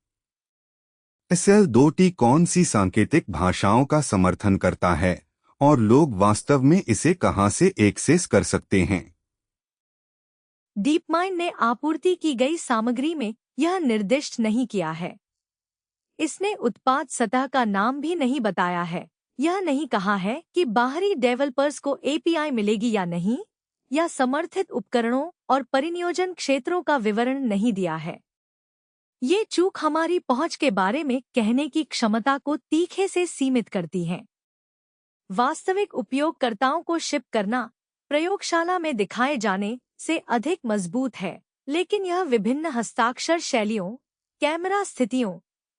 S2: SL2T कौन सी सांकेतिक भाषाओं का समर्थन करता है और लोग वास्तव में इसे कहां से एक्सेस कर सकते हैं?
S1: डीपमाइंड ने आपूर्ति की गई सामग्री में यह निर्दिष्ट नहीं किया है। इसने उत्पाद सतह का नाम भी नहीं बताया है। यह नहीं कहा है कि बाहरी डेवलपर्स को API मिलेगी या नहीं, या समर्थित उपकरणों और परिनियोजन क्षेत्रों का विवरण नहीं दिया है। ये चूक हमारी पहुंच के बारे में कहने की क्षमता को तीखे से सीमित करती है। वास्तविक उपयोगकर्ताओं को शिप करना प्रयोगशाला में दिखाए जाने से अधिक मजबूत है, लेकिन यह विभिन्न हस्ताक्षर शैलियों, कैमरा स्थितियों,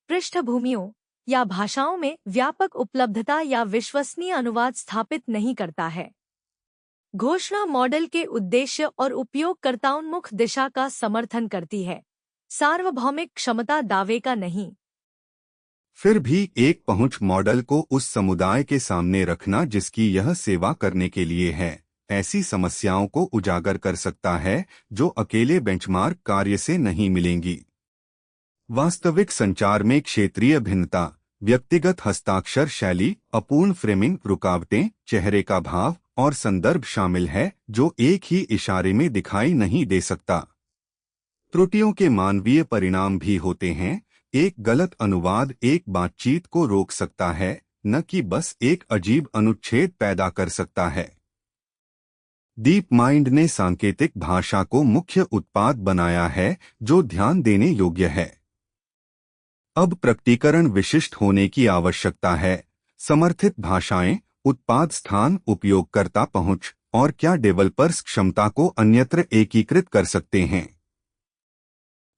S1: पृष्ठभूमियों या भाषाओं में व्यापक उपलब्धता या विश्वसनीय अनुवाद स्थापित नहीं करता है। घोषणा मॉडल के उद्देश्य और उपयोगकर्ताउन्मुख दिशा का समर्थन करती है, सार्वभौमिक क्षमता दावे का नहीं।
S2: फिर भी एक पहुंच मॉडल को उस समुदाय के सामने रखना जिसकी यह सेवा करने के लिए है, ऐसी समस्याओं को उजागर कर सकता है जो अकेले बेंचमार्क कार्य से नहीं मिलेंगी। वास्तविक संचार में क्षेत्रीय भिन्नता, व्यक्तिगत हस्ताक्षर शैली, अपूर्ण फ्रेमिंग, रुकावटें, चेहरे का भाव और संदर्भ शामिल है जो एक ही इशारे में दिखाई नहीं दे सकता। त्रुटियों के मानवीय परिणाम भी होते हैं। एक गलत अनुवाद एक बातचीत को रोक सकता है, न कि बस एक अजीब अनुच्छेद पैदा कर सकता है। डीप माइंड ने सांकेतिक भाषा को मुख्य उत्पाद बनाया है जो ध्यान देने योग्य है। अब प्रकटीकरण विशिष्ट होने की आवश्यकता है। समर्थित भाषाएं, उत्पाद स्थान, उपयोगकर्ता पहुंच और क्या डेवलपर्स क्षमता को अन्यत्र एकीकृत कर सकते हैं।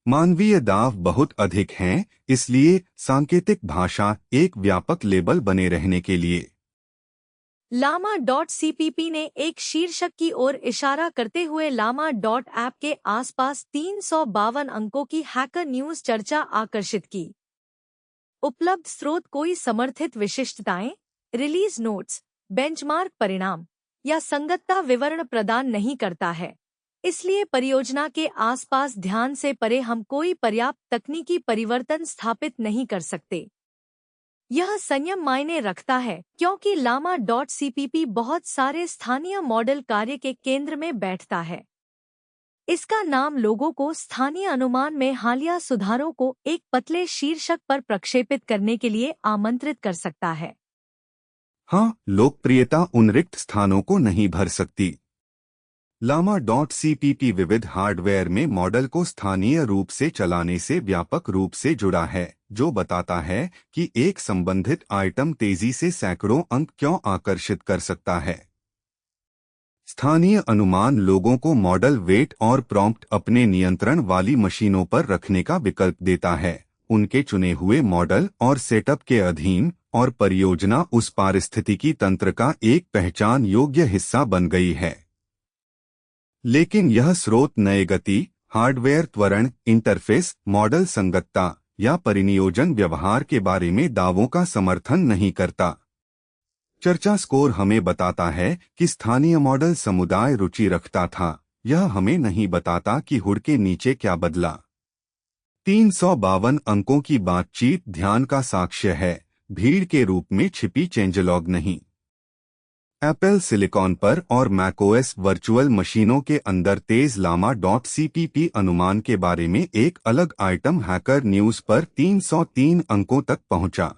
S2: मानवीय दाव बहुत अधिक हैं, इसलिए सांकेतिक भाषा एक व्यापक लेबल बने रहने के लिए।
S1: llama.cpp ने एक शीर्षक की ओर इशारा करते हुए llama.app के आसपास 352 अंकों की हैकर न्यूज चर्चा आकर्षित की। उपलब्ध स्रोत कोई समर्थित विशिष्टताएं, रिलीज नोट्स, बेंचमार्क परिणाम या संगतता विवरण प्रदान नहीं करता है, इसलिए परियोजना के आसपास ध्यान से परे हम कोई पर्याप्त तकनीकी परिवर्तन स्थापित नहीं कर सकते। यह संयम मायने रखता है क्योंकि llama.cpp बहुत सारे स्थानीय मॉडल कार्य के केंद्र में बैठता है। इसका नाम लोगों को स्थानीय अनुमान में हालिया सुधारों को एक पतले शीर्षक पर प्रक्षेपित करने के लिए आमंत्रित कर सकता है।
S2: हाँ, लोकप्रियता उन रिक्त स्थानों को नहीं भर सकती। llama.cpp विविध हार्डवेयर में मॉडल को स्थानीय रूप से चलाने से व्यापक रूप से जुड़ा है, जो बताता है कि एक संबंधित आइटम तेजी से सैकड़ों अंक क्यों आकर्षित कर सकता है। स्थानीय अनुमान लोगों को मॉडल वेट और प्रॉम्प्ट अपने नियंत्रण वाली मशीनों पर रखने का विकल्प देता है, उनके चुने हुए मॉडल और सेटअप के अधीन, और परियोजना उस पारिस्थितिकी तंत्र का एक पहचान योग्य हिस्सा बन गई है। लेकिन यह स्रोत नए गति, हार्डवेयर त्वरण, इंटरफेस, मॉडल संगतता या परिनियोजन व्यवहार के बारे में दावों का समर्थन नहीं करता। चर्चा स्कोर हमें बताता है कि स्थानीय मॉडल समुदाय रुचि रखता था, यह हमें नहीं बताता कि हुड के नीचे क्या बदला। 352 अंकों की बातचीत ध्यान का साक्ष्य है, भीड़ के रूप में छिपी चेंजलॉग नहीं। एप्पल सिलिकॉन पर और मैकओएस वर्चुअल मशीनों के अंदर तेज llama.cpp अनुमान के बारे में एक अलग आइटम हैकर न्यूज पर 303 अंकों तक पहुंचा।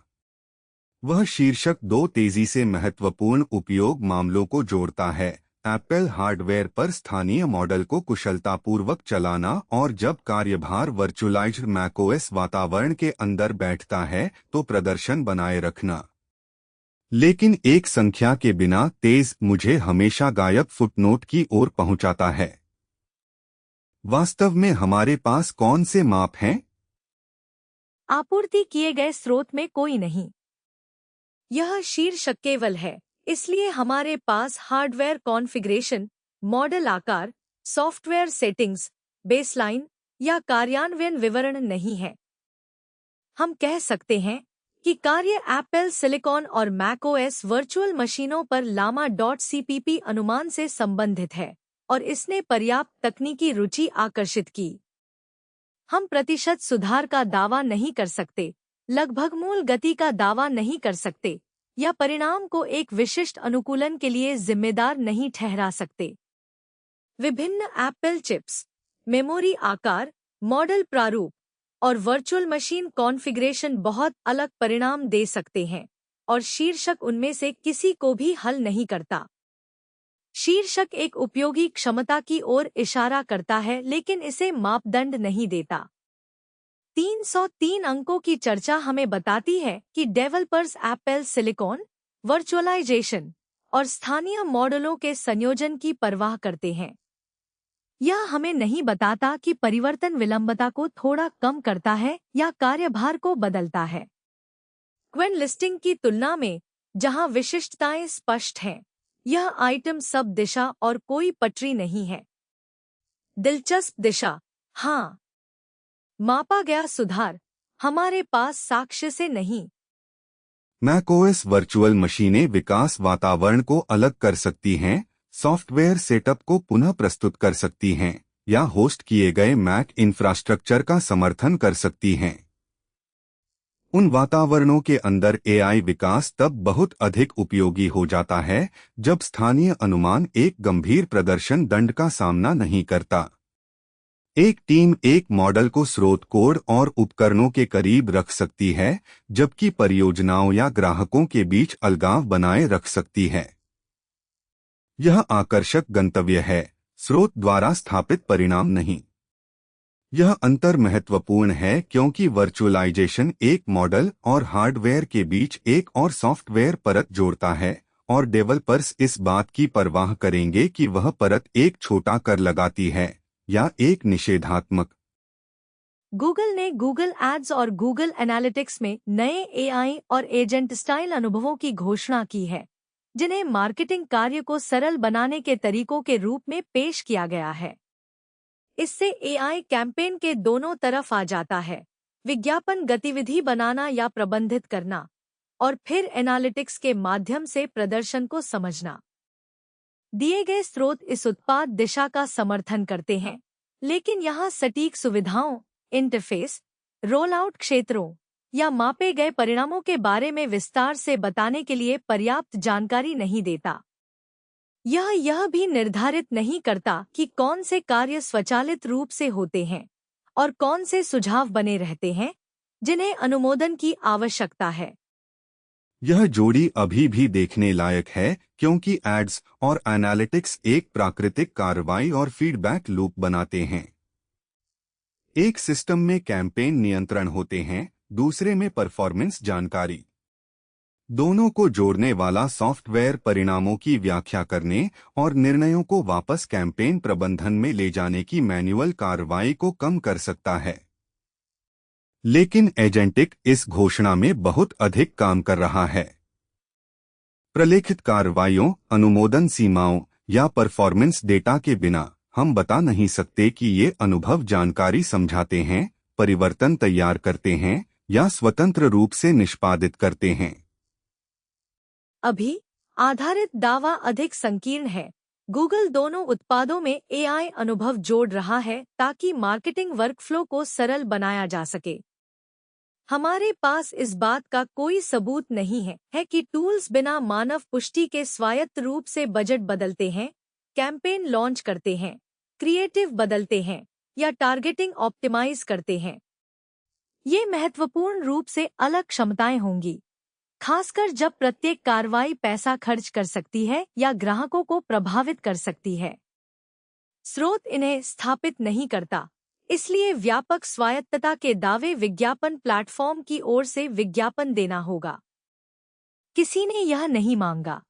S2: वह शीर्षक दो तेजी से महत्वपूर्ण उपयोग मामलों को जोड़ता है, एप्पल हार्डवेयर पर स्थानीय मॉडल को कुशलतापूर्वक चलाना और जब कार्यभार वर्चुअलाइज्ड मैकओएस वातावरण के अंदर बैठता है तो प्रदर्शन बनाए रखना। लेकिन एक संख्या के बिना तेज मुझे हमेशा गायब फुटनोट की ओर पहुंचाता है। वास्तव में हमारे पास कौन से माप हैं?
S1: आपूर्ति किए गए स्रोत में कोई नहीं। यह शीर्षक केवल है, इसलिए हमारे पास हार्डवेयर कॉन्फ़िगरेशन, मॉडल आकार, सॉफ्टवेयर सेटिंग्स, बेसलाइन या कार्यान्वयन विवरण नहीं है। हम कह सकते हैं कि कार्य एप्पल सिलिकॉन और मैकओएस वर्चुअल मशीनों पर llama.cpp अनुमान से संबंधित है और इसने पर्याप्त तकनीकी रुचि आकर्षित की। हम प्रतिशत सुधार का दावा नहीं कर सकते, लगभग मूल गति का दावा नहीं कर सकते, या परिणाम को एक विशिष्ट अनुकूलन के लिए जिम्मेदार नहीं ठहरा सकते। विभिन्न एप्पल चिप्स, मेमोरी आकार, मॉडल प्रारूप और वर्चुअल मशीन कॉन्फ़िगरेशन बहुत अलग परिणाम दे सकते हैं, और शीर्षक उनमें से किसी को भी हल नहीं करता। शीर्षक एक उपयोगी क्षमता की ओर इशारा करता है लेकिन इसे मापदंड नहीं देता। 303 अंकों की चर्चा हमें बताती है कि डेवलपर्स एप्पल सिलिकॉन, वर्चुअलाइजेशन और स्थानीय मॉडलों के संयोजन की परवाह करते हैं। यह हमें नहीं बताता कि परिवर्तन विलंबता को थोड़ा कम करता है या कार्यभार को बदलता है। क्वेन लिस्टिंग की तुलना में, जहां विशिष्टताएं स्पष्ट हैं, यह आइटम सब दिशा और कोई पटरी नहीं है। दिलचस्प दिशा, हाँ। मापा गया सुधार, हमारे पास साक्ष्य से नहीं।
S2: मैकओएस वर्चुअल मशीनें विकास वातावरण को अलग कर सकती हैं, सॉफ्टवेयर सेटअप को पुनः प्रस्तुत कर सकती हैं, या होस्ट किए गए मैक इंफ्रास्ट्रक्चर का समर्थन कर सकती हैं। उन वातावरणों के अंदर एआई विकास तब बहुत अधिक उपयोगी हो जाता है जब स्थानीय अनुमान एक गंभीर प्रदर्शन दंड का सामना नहीं करता। एक टीम एक मॉडल को स्रोत कोड और उपकरणों के करीब रख सकती है, जबकि परियोजनाओं या ग्राहकों के बीच अलगाव बनाए रख सकती है। यह आकर्षक गंतव्य है, स्रोत द्वारा स्थापित परिणाम नहीं। यह अंतर महत्वपूर्ण है क्योंकि वर्चुअलाइजेशन एक मॉडल और हार्डवेयर के बीच एक और सॉफ्टवेयर परत जोड़ता है, और डेवलपर्स इस बात की परवाह करेंगे कि वह परत एक छोटा कर लगाती है या एक निषेधात्मक।
S1: गूगल ने गूगल एड्स और गूगल एनालिटिक्स में नए एआई और एजेंट स्टाइल अनुभवों की घोषणा की है, जिन्हें मार्केटिंग कार्य को सरल बनाने के तरीकों के रूप में पेश किया गया है। इससे एआई कैंपेन के दोनों तरफ आ जाता है, विज्ञापन गतिविधि बनाना या प्रबंधित करना, और फिर एनालिटिक्स के माध्यम से प्रदर्शन को समझना। दिए गए स्रोत इस उत्पाद दिशा का समर्थन करते हैं, लेकिन यहाँ सटीक सुविधाओं, इंटरफेस, रोलआउट क्षेत्रों या मापे गए परिणामों के बारे में विस्तार से बताने के लिए पर्याप्त जानकारी नहीं देता। यह भी निर्धारित नहीं करता कि कौन से कार्य स्वचालित रूप से होते हैं और कौन से सुझाव बने रहते हैं, जिन्हें अनुमोदन की आवश्यकता है।
S2: यह जोड़ी अभी भी देखने लायक है क्योंकि एड्स और एनालिटिक्स एक प्राकृतिक कार्रवाई और फीडबैक लूप बनाते हैं। एक सिस्टम में कैंपेन नियंत्रण होते हैं, दूसरे में परफॉर्मेंस जानकारी। दोनों को जोड़ने वाला सॉफ्टवेयर परिणामों की व्याख्या करने और निर्णयों को वापस कैंपेन प्रबंधन में ले जाने की मैन्युअल कार्रवाई को कम कर सकता है। लेकिन एजेंटिक इस घोषणा में बहुत अधिक काम कर रहा है। प्रलेखित कार्रवाइयों, अनुमोदन सीमाओं या परफॉर्मेंस डेटा के बिना हम बता नहीं सकते कि ये अनुभव जानकारी समझाते हैं, परिवर्तन तैयार करते हैं या स्वतंत्र रूप से निष्पादित करते हैं।
S1: अभी आधारित दावा अधिक संकीर्ण है। गूगल दोनों उत्पादों में एआई अनुभव जोड़ रहा है ताकि मार्केटिंग वर्कफ्लो को सरल बनाया जा सके। हमारे पास इस बात का कोई सबूत नहीं है कि टूल्स बिना मानव पुष्टि के स्वायत्त रूप से बजट बदलते हैं, कैंपेन लॉन्च करते हैं, क्रिएटिव बदलते हैं या टारगेटिंग ऑप्टिमाइज करते हैं। ये महत्वपूर्ण रूप से अलग क्षमताएं होंगी, खासकर जब प्रत्येक कार्रवाई पैसा खर्च कर सकती है या ग्राहकों को प्रभावित कर सकती है। स्रोत इन्हें स्थापित नहीं करता, इसलिए व्यापक स्वायत्तता के दावे विज्ञापन प्लेटफॉर्म की ओर से विज्ञापन देना होगा। किसी ने यह नहीं मांगा।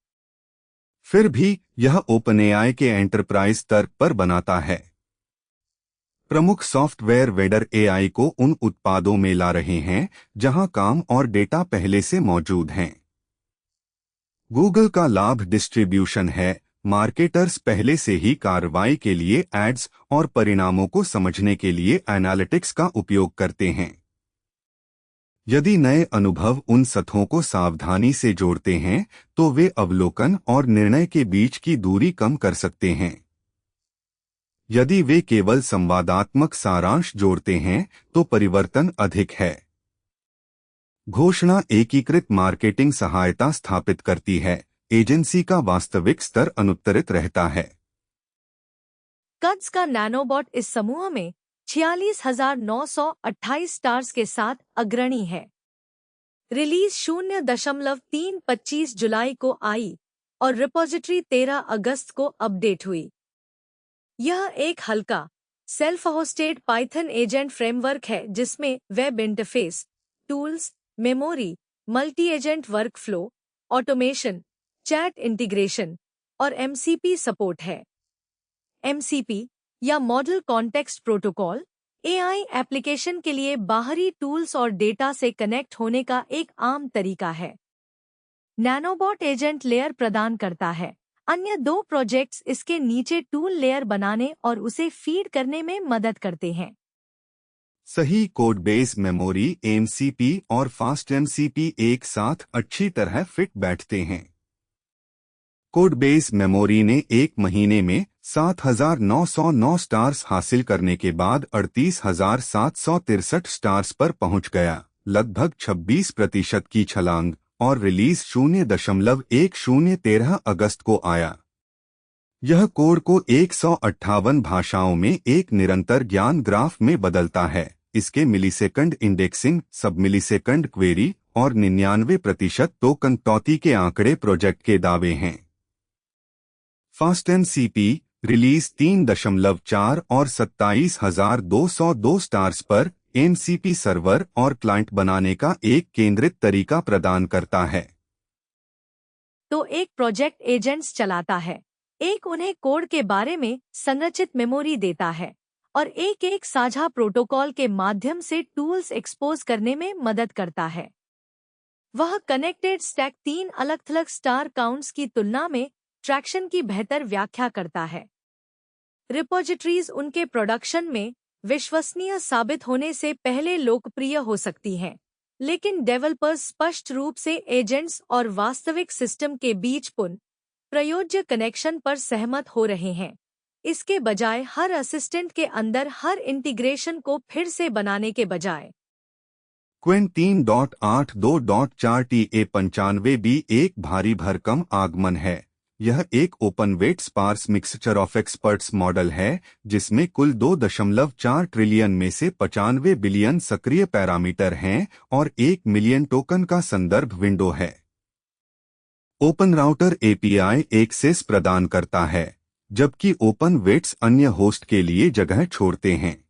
S2: फिर भी यह ओपनएआई के एंटरप्राइज तर्क पर बनाता है। प्रमुख सॉफ्टवेयर वेंडर एआई को उन उत्पादों में ला रहे हैं जहां काम और डेटा पहले से मौजूद हैं। गूगल का लाभ डिस्ट्रीब्यूशन है। मार्केटर्स पहले से ही कार्रवाई के लिए एड्स और परिणामों को समझने के लिए एनालिटिक्स का उपयोग करते हैं। यदि नए अनुभव उन सतहों को सावधानी से जोड़ते हैं तो वे अवलोकन और निर्णय के बीच की दूरी कम कर सकते हैं। यदि वे केवल संवादात्मक सारांश जोड़ते हैं तो परिवर्तन अधिक है। घोषणा एकीकृत मार्केटिंग सहायता स्थापित करती है, एजेंसी का वास्तविक स्तर अनुत्तरित रहता है।
S1: कड्स का नैनोबॉट इस समूह में 46,928 स्टार्स के साथ अग्रणी है। रिलीज 0.325 जुलाई को आई और रिपोजिटरी 13 अगस्त को अपडेट हुई। यह एक हल्का, self hosted Python agent framework है जिसमें web interface, tools, memory, multi agent workflow, automation, chat integration और एमसीपी सपोर्ट है। एमसीपी या model context protocol AI application के लिए बाहरी टूल्स और डेटा से कनेक्ट होने का एक आम तरीका है। नैनोबॉट एजेंट लेयर प्रदान करता है। अन्य दो प्रोजेक्ट्स इसके नीचे टूल लेयर बनाने और उसे फीड करने में मदद करते हैं।
S2: सही कोड बेस मेमोरी एमसीपी और फास्ट एमसीपी एक साथ अच्छी तरह फिट बैठते हैं। कोड बेस मेमोरी ने एक महीने में 7,909 स्टार्स हासिल करने के बाद 38,763 स्टार्स पर पहुंच गया, लगभग 26% की छलांग, और रिलीज 0.1013 अगस्त को आया। यह कोड को 158 भाषाओं में एक निरंतर ज्ञान ग्राफ में बदलता है। इसके मिलीसेकंड इंडेक्सिंग, सब मिलीसेकंड क्वेरी और 99% टोकन टॉती के आंकड़े प्रोजेक्ट के दावे हैं। फास्ट एमसीपी रिलीज 3.4 और 27,202 स्टार्स पर एमसीपी सर्वर और क्लाइंट बनाने का एक केंद्रित तरीका प्रदान करता है।
S1: तो एक प्रोजेक्ट एजेंट्स चलाता है, एक उन्हें कोड के बारे में संरचित मेमोरी देता है और एक एक साझा प्रोटोकॉल के माध्यम से टूल्स एक्सपोज करने में मदद करता है। वह कनेक्टेड स्टैक 3 अलग-थलग स्टार काउंट्स की तुलना में ट्रैक्शन की बेहतर व्याख्या करता है। रिपोजिटरीज उनके प्रोडक्शन में विश्वसनीय साबित होने से पहले लोकप्रिय हो सकती हैं, लेकिन डेवलपर्स स्पष्ट रूप से एजेंट्स और वास्तविक सिस्टम के बीच प्रयोज्य कनेक्शन पर सहमत हो रहे हैं। इसके बजाय हर असिस्टेंट के अंदर हर इंटीग्रेशन को फिर से बनाने के बजाय।
S2: क्वेन 3.8.2.4 TA95B एक भारी भरकम आगमन है। यह एक open weight sparse mixture of experts model है जिसमें कुल 2.4 ट्रिलियन में से 95 बिलियन सक्रिय पैरामीटर हैं और 1 मिलियन टोकन का संदर्भ विंडो है। ओपन राउटर एपीआई एक्सेस प्रदान करता है, जबकि ओपन वेट्स अन्य होस्ट के लिए जगह छोड़ते हैं।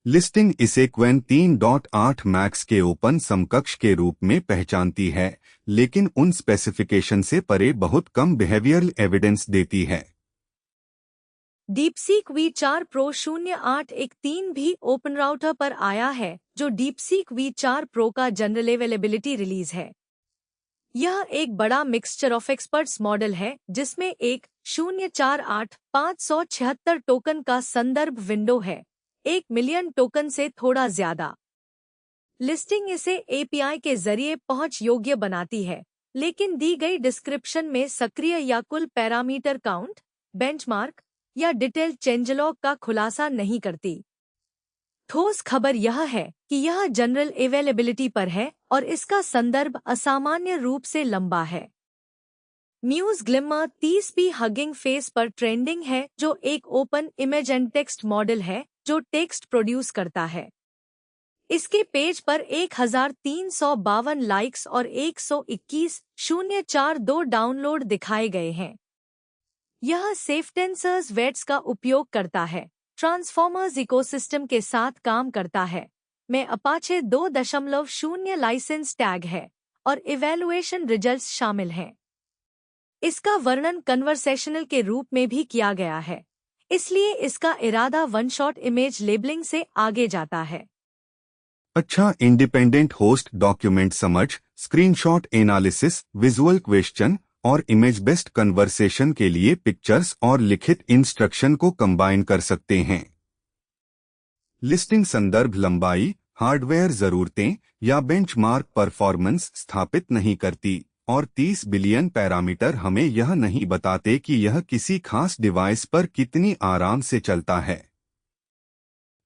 S2: लिस्टिंग इसे क्वेन 3.8 मैक्स के ओपन समकक्ष के रूप में पहचानती है, लेकिन उन स्पेसिफिकेशन से परे बहुत कम बिहेवियरल एविडेंस देती है।
S1: डीपसीक V4 Pro 0813 भी ओपन राउटर पर आया है, जो डीपसीक V4 Pro का जनरल अवेलेबिलिटी रिलीज है। यह एक बड़ा मिक्सचर ऑफ एक्सपर्ट्स मॉडल है जिसमें एक 048,576 टोकन का संदर्भ विंडो है, 1 मिलियन टोकन से थोड़ा ज्यादा। लिस्टिंग इसे एपीआई के जरिए पहुंच योग्य बनाती है, लेकिन दी गई डिस्क्रिप्शन में सक्रिय या कुल पैरामीटर काउंट, बेंचमार्क या डिटेल चेंजलॉग का खुलासा नहीं करती। ठोस खबर यह है कि यह जनरल अवेलेबिलिटी पर है और इसका संदर्भ असामान्य रूप से लंबा है। Muse Glimmer 30p Hugging Face पर ट्रेंडिंग है, जो एक open image and text model है जो टेक्स्ट प्रोड्यूस करता है। इसके पेज पर 1352 लाइक्स और 121,042 डाउनलोड दिखाए गए हैं। यह सेफटेंसर्स वेट्स का उपयोग करता है, ट्रांसफॉर्मर्स इकोसिस्टम के साथ काम करता है, में अपाचे 2.0 लाइसेंस टैग है और इवैल्यूएशन रिजल्ट्स शामिल हैं। इसका वर्णन कन्वर्सेशनल के रूप में भी किया गया है, इसलिए इसका इरादा वन शॉट इमेज लेबलिंग से आगे जाता है।
S2: अच्छा इंडिपेंडेंट होस्ट डॉक्यूमेंट समझ, स्क्रीनशॉट एनालिसिस, विजुअल क्वेश्चन और इमेज बेस्ड कन्वर्सेशन के लिए पिक्चर्स और लिखित इंस्ट्रक्शन को कंबाइन कर सकते हैं। लिस्टिंग संदर्भ लंबाई, हार्डवेयर जरूरतें या बेंचमार्क परफॉर्मेंस स्थापित नहीं करती, और 30 बिलियन पैरामीटर हमें यह नहीं बताते कि यह किसी खास डिवाइस पर कितनी आराम से चलता है।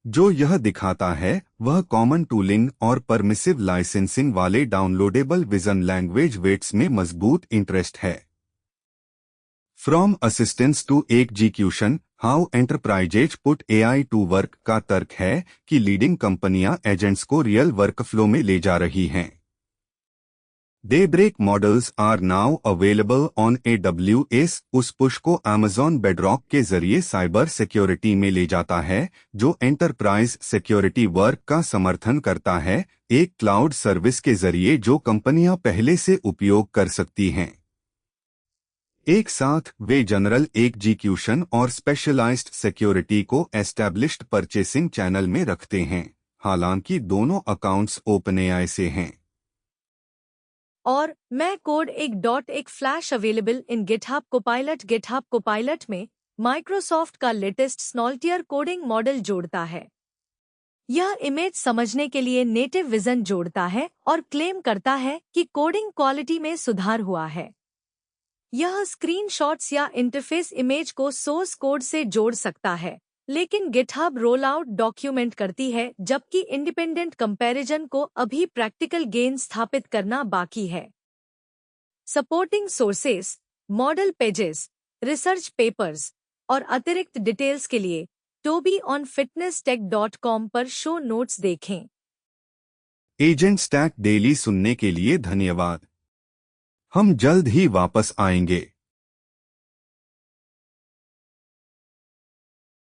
S2: जो यह दिखाता है वह कॉमन टूलिंग और परमिसिव लाइसेंसिंग वाले डाउनलोडेबल विजन लैंग्वेज वेट्स में मजबूत इंटरेस्ट है। From assistance to execution, how enterprises put AI to work का तर्क है कि लीडिंग कंपनियां एजेंट्स को रियल वर्कफ्लो में ले जा रही हैं। Daybreak models are now available on AWS। उस पुश को Amazon Bedrock के जरिए साइबर सिक्योरिटी में ले जाता है, जो एंटरप्राइज सिक्योरिटी वर्क का समर्थन करता है, एक क्लाउड सर्विस के जरिए जो कंपनियां पहले से उपयोग कर सकती हैं। एक साथ वे जनरल एग्जीक्यूशन और स्पेशलाइज्ड सिक्योरिटी को एस्टैब्लिश्ड परचेसिंग चैनल में रखते हैं, हालांकि दोनों अकाउंट्स ओपनएआई से हैं।
S1: और मैं कोड एक flash available in GitHub Copilot में माइक्रोसॉफ्ट का लेटेस्ट स्नॉल्टियर कोडिंग मॉडल जोड़ता है। यह इमेज समझने के लिए नेटिव विजन जोड़ता है और क्लेम करता है कि कोडिंग क्वालिटी में सुधार हुआ है। यह स्क्रीनशॉट्स या इंटरफेस इमेज को सोर्स कोड से जोड़ सकता है, लेकिन गिटहब रोलआउट डॉक्यूमेंट करती है, जबकि इंडिपेंडेंट कंपैरिजन को अभी प्रैक्टिकल गेन स्थापित करना बाकी है। Supporting sources, model pages, research papers और अतिरिक्त डिटेल्स के लिए tobyonfitnesstech.com पर शो नोट्स देखें।
S2: एजेंट स्टैक डेली सुनने के लिए धन्यवाद। हम जल्द ही वापस आएंगे।